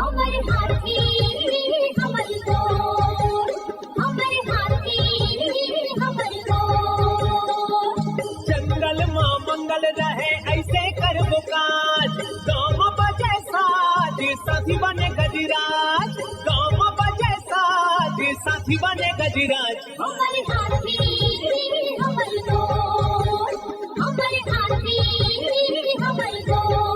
हमर हाथी हमर गोर, हमर हाथी हमर गोर। जंगल मां मंगल रहे ऐसे करबो काज, गाँव बजे साज साथी बने गजराज, गाँव बजे साज साथी बने गजराज। हमर हाथी हमर गोर, हमर हाथी हमर गोर।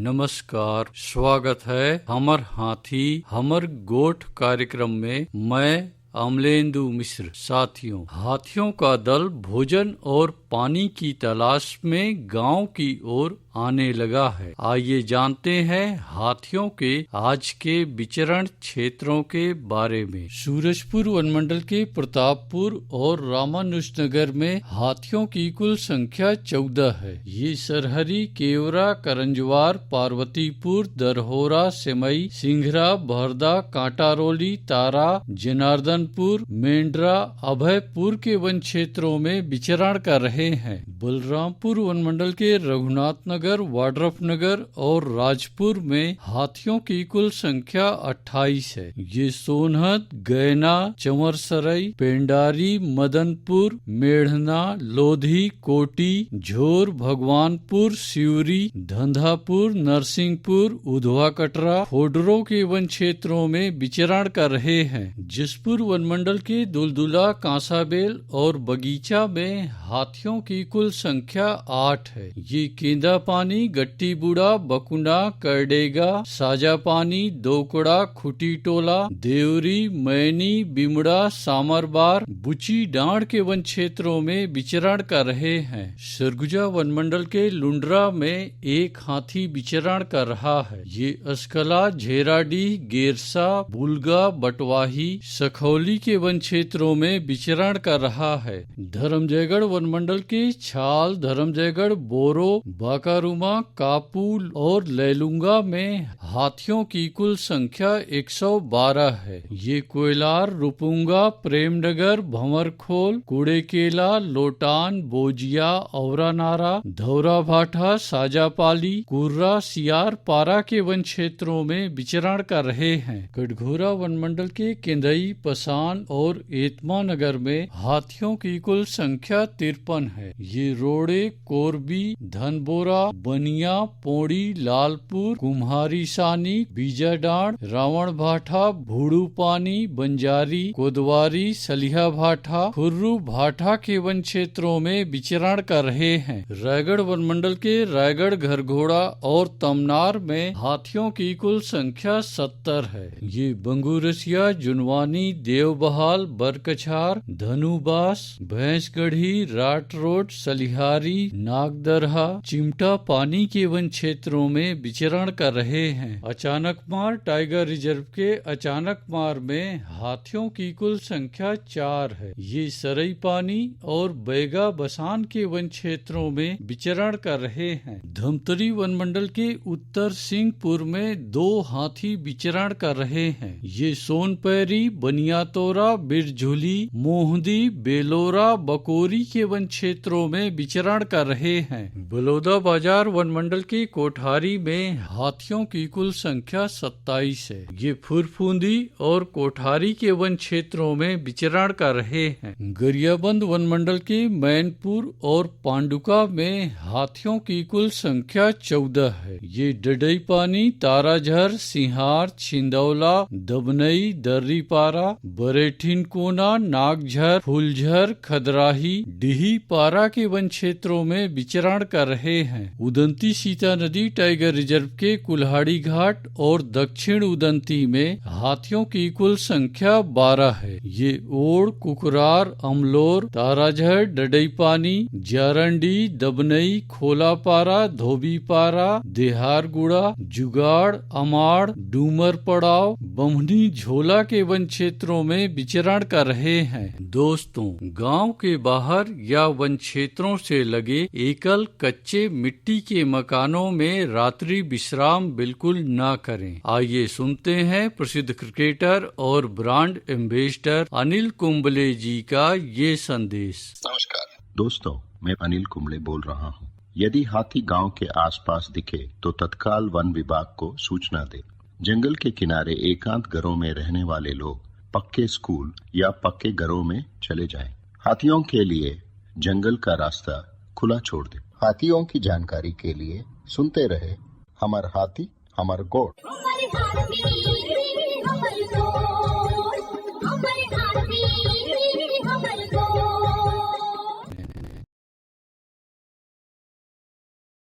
नमस्कार, स्वागत है हमर हाथी हमर गोठ कार्यक्रम में। मैं अमलेंदु मिश्र। साथियों, हाथियों का दल भोजन और पानी की तलाश में गांव की ओर आने लगा है। आइए जानते हैं हाथियों के आज के विचरण क्षेत्रों के बारे में। सूरजपुर वनमंडल के प्रतापपुर और रामानुजनगर में हाथियों की कुल संख्या 14 है। ये सरहरी, केवरा, करंजवार, पार्वतीपुर, दरहोरा, सेमई, सिंघरा, बहरदा, कांटारोली, तारा, जनार्दनपुर, मेंढरा, अभयपुर के वन क्षेत्रों में विचरण कर रहे हैं। बलरामपुर वनमंडल के रघुनाथ नगर, वाड्रफ नगर और राजपुर में हाथियों की कुल संख्या 28 है। ये सोनहत, गैना, चमरसरई, पेंडारी, मदनपुर, मेढ़ना, लोधी, कोटी, झोर, भगवानपुर, सिवरी, धंधापुर, नरसिंहपुर, उधवा कटरा, फोडरों के वन क्षेत्रों में विचरण कर रहे हैं। जिसपुर वनमंडल के दुलदुला, कांसाबेल और बगीचा में हाथियों की कुल संख्या 8 है। ये केंदा पानी, गट्टी बूढ़ा, बकुंडा, करडेगा, साजा पानी, दोकड़ा, खुटी टोला, देवरी, मैनी, बिमड़ा, सामरबार, बुची डांड के वन क्षेत्रों में विचरण कर रहे हैं। सरगुजा वनमंडल के लुंड्रा में एक हाथी विचरण कर रहा है। ये अस्कला, झेराडीह, गेरसा, बुलगा, बटवाही, सखौली के वन क्षेत्रों में विचरण कर रहा है। धर्मजयगढ़ वनमंडल के छाल, धर्मजयगढ़, बोरो, बाकारुमा, कापुल और लैलुंगा में हाथियों की कुल संख्या 112 है। ये कोयलार, रुपुंगा, प्रेमनगर, भंवरखोल, कुड़ेकेला, लोटान, बोजिया, औरानारा, धौरा भाठा, साजापाली, कुर्रा, सियार, पारा के वन क्षेत्रों में विचरण कर रहे हैं। कटघोरा वनमंडल के केंदई, पसान और एतमा नगर में हाथियों की कुल संख्या 53 है। ये रोड़े, कोरबी, धनबोरा, बनिया, पोड़ी, लालपुर, कुम्हारी सानी, बीजाडांड, रावण भाठा, भूड़ू पानी, बंजारी, कोदवारी, सलिहा भाठा, खुर्रू भाठा के वन क्षेत्रों में विचरण कर रहे हैं। रायगढ़ वनमंडल के रायगढ़, घरघोड़ा और तमनार में हाथियों की कुल संख्या 70 है। ये बंगूरसिया, जुनवानी, देवबहाल, बरकछार, धनुबास, भैंसगढ़ी, राट रोड, सलिहारी, नागदरहा, चिमटा पानी के वन क्षेत्रों में विचरण कर रहे हैं। अचानकमार टाइगर रिजर्व के अचानकमार में हाथियों की कुल संख्या 4 है। ये सरई पानी और बैगा बसान के वन क्षेत्रों में विचरण कर रहे हैं। धमतरी वनमंडल के उत्तर सिंहपुर में 2 हाथी विचरण कर रहे हैं। ये सोनपैरी, बनियातोरा, बिरझुली, मोहदी, बेलोरा, बकोरी के वन क्षेत्रों में विचरण कर रहे हैं। बलौदा बाजार वनमंडल के कोठारी में हाथियों की कुल संख्या 27 है। ये फुरफुंदी और कोठारी के वन क्षेत्रों में विचरण कर रहे हैं। गरियाबंद वनमंडल के मैनपुर और पांडुका में हाथियों की कुल संख्या 14 है। ये डडई पानी, ताराझर, सिंहार, छिंदौला, दबनई, दर्रीपारा, बरेठिन कोना, नागझर, फुलझर, खदराही, डिही पारा के वन क्षेत्रों में विचरण कर रहे हैं। उदंती सीता नदी टाइगर रिजर्व के कुल्हाड़ी घाट और दक्षिण उदंती में हाथियों की कुल संख्या 12 है। ये ओड़, कुकरार, अमलोर, ताराझर, डडई पानी, जारंडी, दबनई, खोलापारा, धोबीपारा, देहारगुड़ा, जुगाड़, अमाड़, डूमर पड़ाव, बमनी, झोला के वन क्षेत्रों में विचरण कर रहे हैं। दोस्तों, गांव के बाहर या वन क्षेत्रों से लगे एकल कच्चे मिट्टी के मकानों में रात्रि विश्राम बिल्कुल ना करें। आइए सुनते हैं प्रसिद्ध क्रिकेटर और ब्रांड एम्बेसडर अनिल कुंबले जी का ये संदेश। नमस्कार दोस्तों, मैं अनिल कुंबले बोल रहा हूँ। यदि हाथी गांव के आसपास दिखे तो तत्काल वन विभाग को सूचना दे। जंगल के किनारे एकांत घरों में रहने वाले लोग पक्के स्कूल या पक्के घरों में चले जाएं। हाथियों के लिए जंगल का रास्ता खुला छोड़ दे। हाथियों की जानकारी के लिए सुनते रहे हमर हाथी हमर गोठ। हमर हाथी